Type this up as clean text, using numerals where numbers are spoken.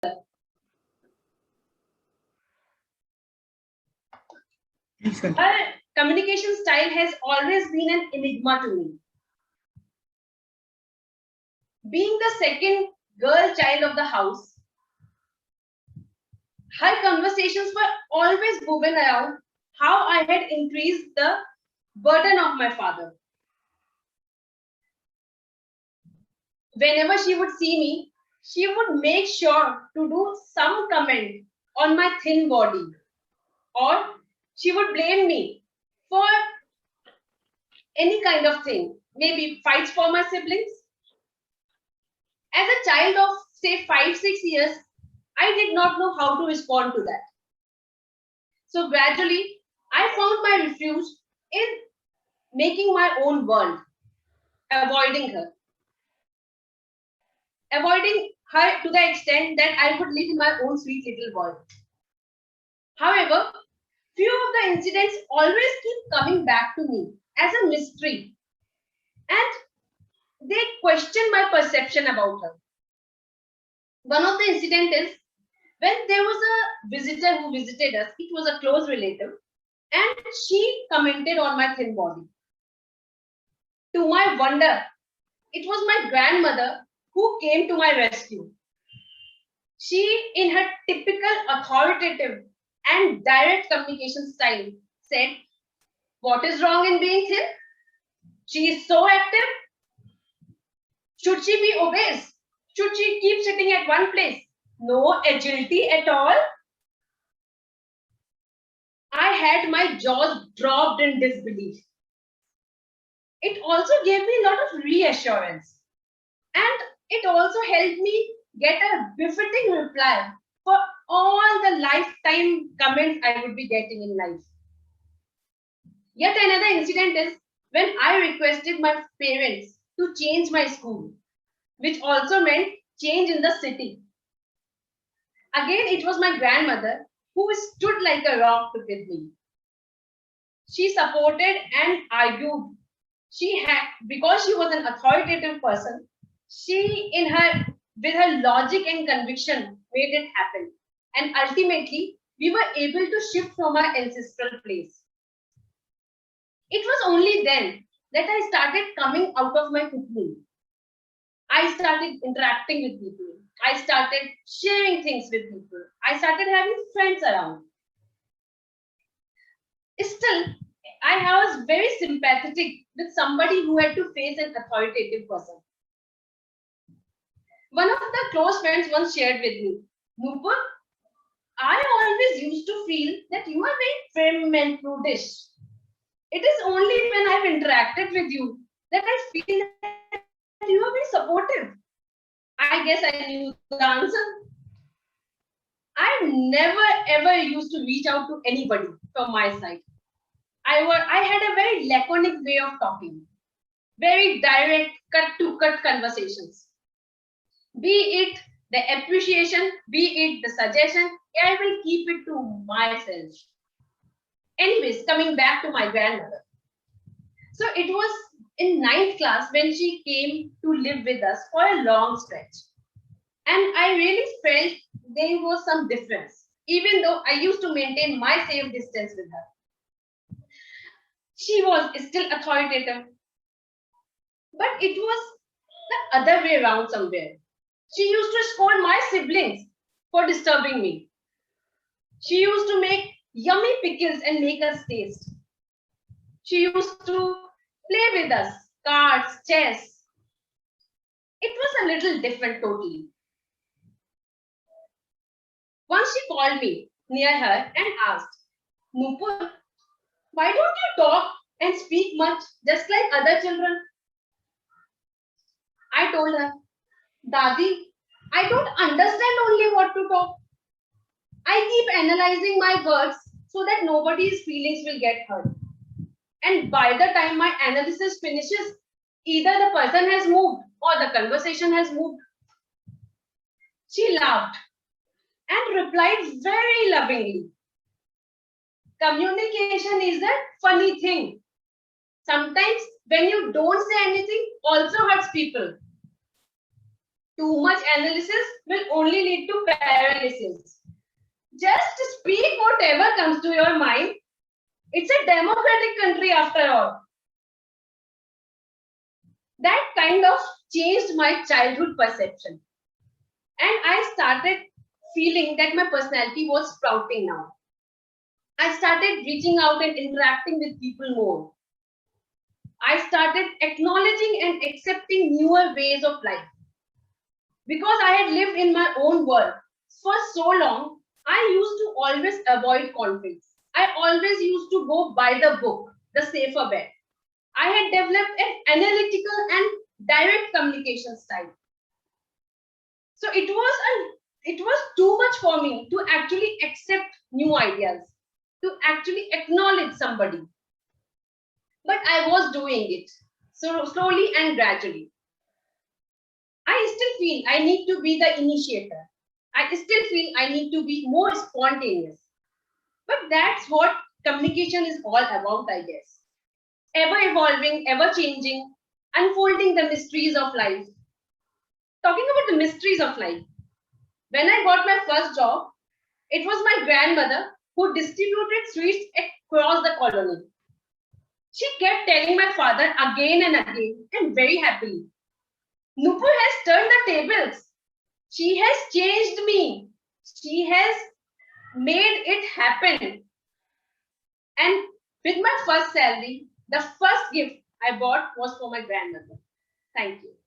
Her communication style has always been an enigma to me. Being the second girl child of the house, her conversations were always woven around how I had increased the burden of my father. Whenever she would see me, she would make sure to do some comment on my thin body, or she would blame me for any kind of thing, maybe fights for my siblings. As a child of say 5-6 years, I did not know how to respond to that. So gradually, I found my refuge in making my own world, avoiding her. Avoiding her to the extent that I would live in my own sweet little world. However, few of the incidents always keep coming back to me as a mystery, and they question my perception about her. One of the incidents is when there was a visitor who visited us. It was a close relative, and she commented on my thin body. To my wonder, it was my grandmother who came to my rescue. She, in her typical authoritative and direct communication style, said, "What is wrong in being thin? She is so active. Should she be obese? Should she keep sitting at one place? No agility at all?" I had my jaws dropped in disbelief. It also gave me a lot of reassurance, and it also helped me get a befitting reply for all the lifetime comments I would be getting in life. Yet another incident is when I requested my parents to change my school, which also meant change in the city. Again, it was my grandmother who stood like a rock with me. She supported and argued. Because she was an authoritative person, she with her logic and conviction made it happen. And ultimately, we were able to shift from our ancestral place. It was only then that I started coming out of my cocoon. I started interacting with people. I started sharing things with people. I started having friends around. Still, I was very sympathetic with somebody who had to face an authoritative person. One of the close friends once shared with me, "Nupur, I always used to feel that you are very firm and prudish. It is only when I've interacted with you that I feel that you are very supportive." I guess I knew the answer. I never ever used to reach out to anybody from my side. I had a very laconic way of talking, very direct, cut-to-cut conversations. Be it the appreciation, be it the suggestion, I will keep it to myself. Anyways, coming back to my grandmother. So it was in 9th class when she came to live with us for a long stretch. And I really felt there was some difference, even though I used to maintain my safe distance with her. She was still authoritative, but it was the other way around somewhere. She used to scold my siblings for disturbing me. She used to make yummy pickles and make us taste. She used to play with us, cards, chess. It was a little different totally. Once she called me near her and asked, "Nupur, why don't you talk and speak much just like other children?" I told her, "Dadi, I don't understand only what to talk. I keep analyzing my words so that nobody's feelings will get hurt. And by the time my analysis finishes, either the person has moved or the conversation has moved." She laughed and replied very lovingly, "Communication is a funny thing. Sometimes when you don't say anything, also hurts people. Too much analysis will only lead to paralysis. Just speak whatever comes to your mind. It's a democratic country after all. That kind of changed my childhood perception. And I started feeling that my personality was sprouting now. I started reaching out and interacting with people more. I started acknowledging and accepting newer ways of life. Because I had lived in my own world for so long, I used to always avoid conflicts. I always used to go by the book, the safer bet. I had developed an analytical and direct communication style. So it was too much for me to actually accept new ideas, to actually acknowledge somebody. But I was doing it so slowly and gradually. I still feel I need to be the initiator. I still feel I need to be more spontaneous. But that's what communication is all about, I guess. Ever evolving, ever changing, unfolding the mysteries of life. Talking about the mysteries of life. When I got my first job, it was my grandmother who distributed sweets across the colony. She kept telling my father again and again, and very happily, Nupur has turned the tables. She has changed me. She has made it happen. And with my first salary, the first gift I bought was for my grandmother. Thank you.